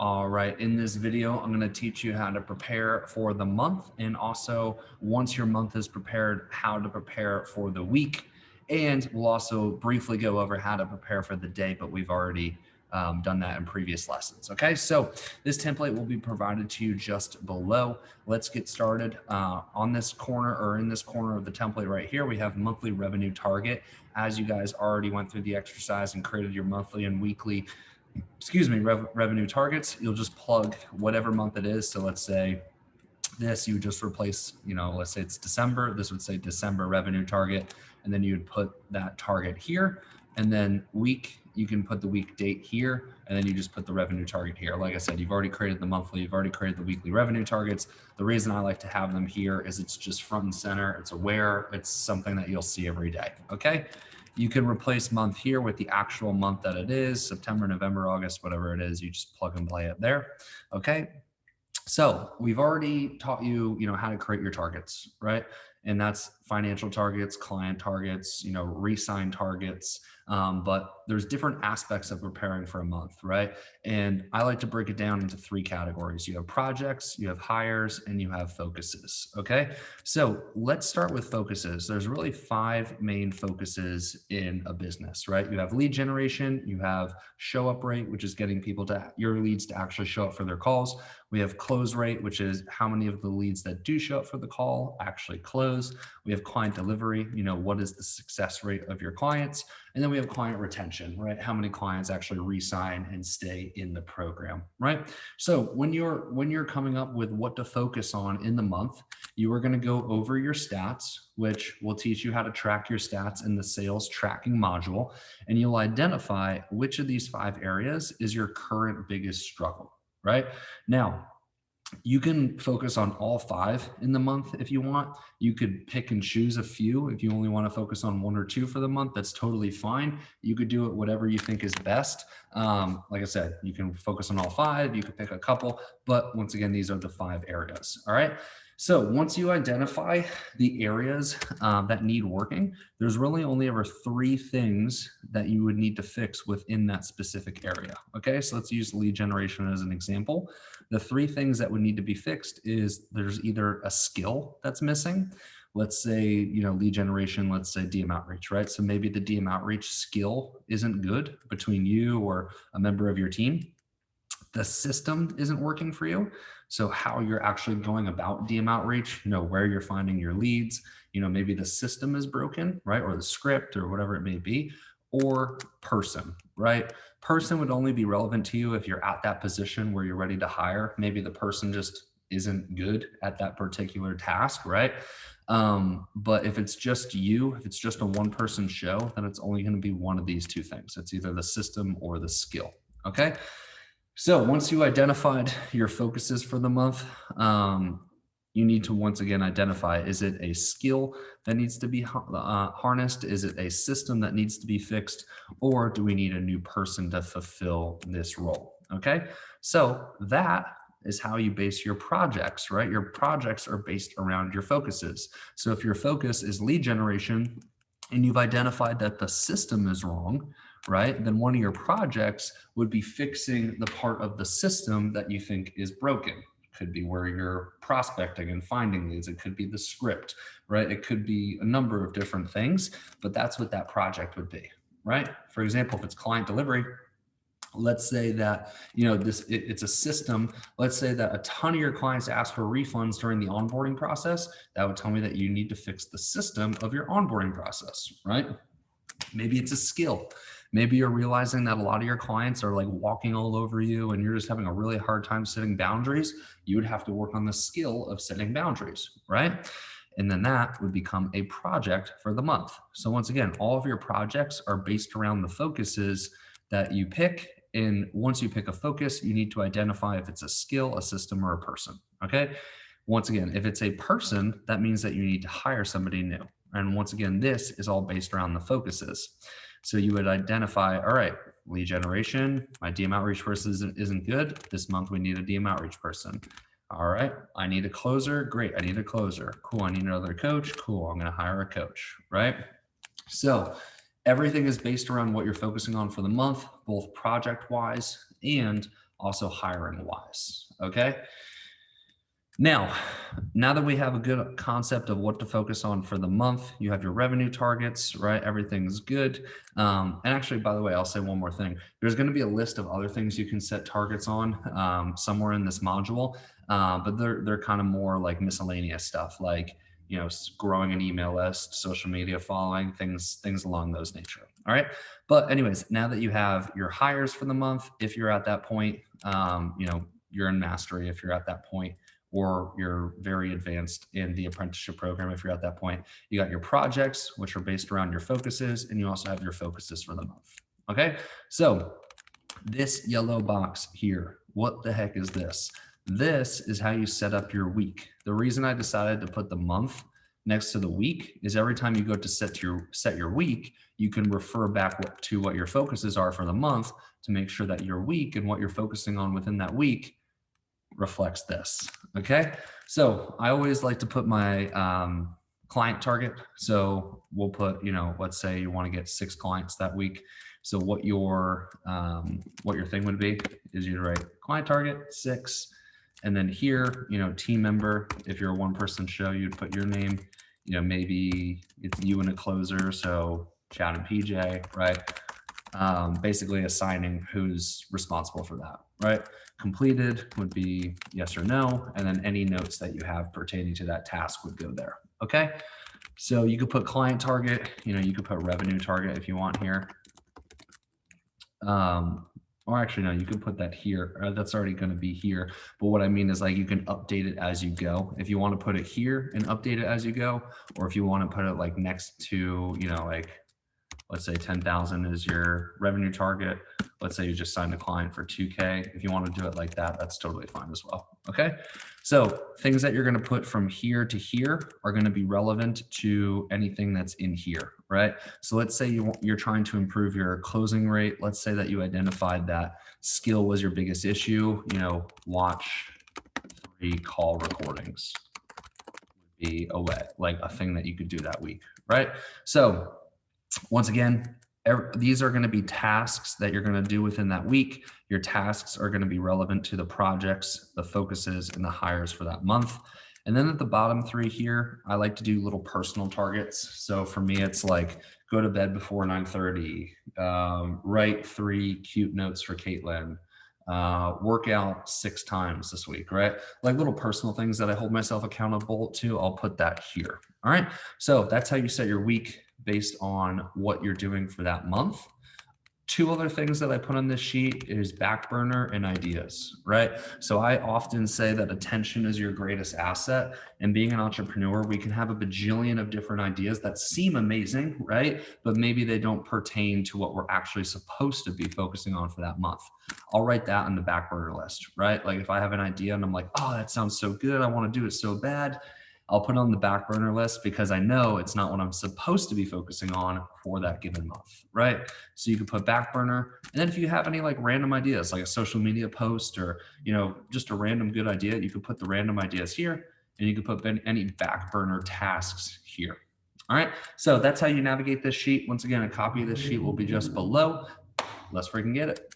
All right, in this video, I'm going to teach you how to prepare for the month, and also once your month is prepared, how to prepare for the week. And we'll also briefly go over how to prepare for the day, but we've already done that in previous lessons. Okay, so this template will be provided to you just below. Let's get started. On this corner, or in this corner of the template right here, we have monthly revenue target. As you guys already went through the exercise and created your monthly and weekly revenue targets, you'll just plug whatever month it is. So let's say this, you would just replace, let's say it's December, this would say December revenue target, and then you would put that target here, and then week, you can put the week date here, and then you just put the revenue target here. Like I said, you've already created the monthly, you've already created the weekly revenue targets. The reason I like to have them here is it's just front and center, it's aware, it's something that you'll see every day, okay? You can replace month here with the actual month that it is, September, November, August, whatever it is, you just plug and play it there, okay? So we've already taught you, how to create your targets, right? And that's financial targets, client targets, re-sign targets. But there's different aspects of preparing for a month, right? And I like to break it down into three categories. You have projects, you have hires, and you have focuses, okay? So let's start with focuses. There's really 5 main focuses in a business, right? You have lead generation, you have show up rate, which is getting people your leads to actually show up for their calls. We have close rate, which is how many of the leads that do show up for the call actually close. We have client delivery, what is the success rate of your clients? And then we have client retention, right? How many clients actually re-sign and stay in the program, right? So when you're coming up with what to focus on in the month, you are going to go over your stats, which will teach you how to track your stats in the sales tracking module. And you'll identify which of these 5 areas is your current biggest struggle, right? Now, you can focus on all 5 in the month if you want. You could pick and choose a few. If you only want to focus on 1 or 2 for the month, that's totally fine. You could do it whatever you think is best. Like I said, you can focus on all 5. You could pick a couple, but once again, these are the 5 areas. All right. So once you identify the areas that need working, there's really only ever 3 things that you would need to fix within that specific area. Okay, so let's use lead generation as an example. The 3 things that would need to be fixed is there's either a skill that's missing. Let's say, lead generation, let's say DM outreach, right? So maybe the DM outreach skill isn't good between you or a member of your team. The system isn't working for you. So how you're actually going about DM outreach, where you're finding your leads, maybe the system is broken, right? Or the script or whatever it may be, or person, right? Person would only be relevant to you if you're at that position where you're ready to hire. Maybe the person just isn't good at that particular task, right? But if it's just you, if it's just a 1-person show, then it's only going to be one of these 2 things. It's either the system or the skill, okay? So once you identified your focuses for the month, you need to once again identify, is it a skill that needs to be harnessed? Is it a system that needs to be fixed? Or do we need a new person to fulfill this role? Okay, so that is how you base your projects, right? Your projects are based around your focuses. So if your focus is lead generation and you've identified that the system is wrong, right? Then one of your projects would be fixing the part of the system that you think is broken. It could be where you're prospecting and finding leads. It could be the script, right? It could be a number of different things, but that's what that project would be, right? For example, if it's client delivery, let's say that, it's a system. Let's say that a ton of your clients ask for refunds during the onboarding process. That would tell me that you need to fix the system of your onboarding process, right? Maybe it's a skill. Maybe you're realizing that a lot of your clients are like walking all over you and you're just having a really hard time setting boundaries. You would have to work on the skill of setting boundaries, right? And then that would become a project for the month. So once again, all of your projects are based around the focuses that you pick. And once you pick a focus, you need to identify if it's a skill, a system, or a person, okay? Once again, if it's a person, that means that you need to hire somebody new. And once again, this is all based around the focuses. So you would identify, all right, lead generation, my DM outreach person isn't good. This month we need a DM outreach person. All right, I need a closer. Great, I need a closer. Cool, I need another coach. Cool, I'm gonna hire a coach, right? So everything is based around what you're focusing on for the month, both project-wise and also hiring wise. Okay. Now that we have a good concept of what to focus on for the month, you have your revenue targets, right? Everything's good. And actually, by the way, I'll say one more thing. There's going to be a list of other things you can set targets on somewhere in this module, but they're kind of more like miscellaneous stuff, like growing an email list, social media following, things along those nature. All right. But anyways, now that you have your hires for the month, if you're at that point, you're in mastery if you're at that point, or you're very advanced in the apprenticeship program if you're at that point. You got your projects, which are based around your focuses, and you also have your focuses for the month. Okay, so this yellow box here, what the heck is this? This is how you set up your week. The reason I decided to put the month next to the week is every time you go to set your week, you can refer back to what your focuses are for the month to make sure that your week and what you're focusing on within that week reflects this. Okay, so I always like to put my client target. So we'll put, let's say you want to get 6 clients that week. So what your thing would be is you'd write client target 6, and then here, team member. If you're a one-person show, you'd put your name. Maybe it's you and a closer, so Chad and PJ, right? Basically assigning who's responsible for that, right? Completed would be yes or no, and then any notes that you have pertaining to that task would go there. Okay, so you could put client target, you could put revenue target if you want here. Or actually, no, you can put that here. That's already going to be here. But what I mean is, like, you can update it as you go. If you want to put it here and update it as you go, or if you want to put it like next to, like, let's say 10,000 is your revenue target. Let's say you just signed a client for 2K. If you want to do it like that, that's totally fine as well. Okay. So things that you're going to put from here to here are going to be relevant to anything that's in here, right? So let's say you're trying to improve your closing rate. Let's say that you identified that skill was your biggest issue. Watch 3 call recordings would be a thing that you could do that week, right? So once again, these are going to be tasks that you're going to do within that week. Your tasks are going to be relevant to the projects, the focuses, and the hires for that month. And then at the bottom 3 here, I like to do little personal targets. So for me, it's like go to bed before 9:30, write 3 cute notes for Caitlin, work out 6 times this week, right? Like little personal things that I hold myself accountable to, I'll put that here. All right. So that's how you set your week based on what you're doing for that month. 2 other things that I put on this sheet is back burner and ideas, right? So I often say that attention is your greatest asset, and being an entrepreneur, we can have a bajillion of different ideas that seem amazing, right? But maybe they don't pertain to what we're actually supposed to be focusing on for that month. I'll write that on the back burner list, right? Like if I have an idea and I'm like, oh, that sounds so good, I want to do it so bad, I'll put it on the back burner list because I know it's not what I'm supposed to be focusing on for that given month, right? So you can put back burner. And then if you have any like random ideas, like a social media post or, just a random good idea, you can put the random ideas here, and you can put any back burner tasks here. All right. So that's how you navigate this sheet. Once again, a copy of this sheet will be just below. Let's freaking get it.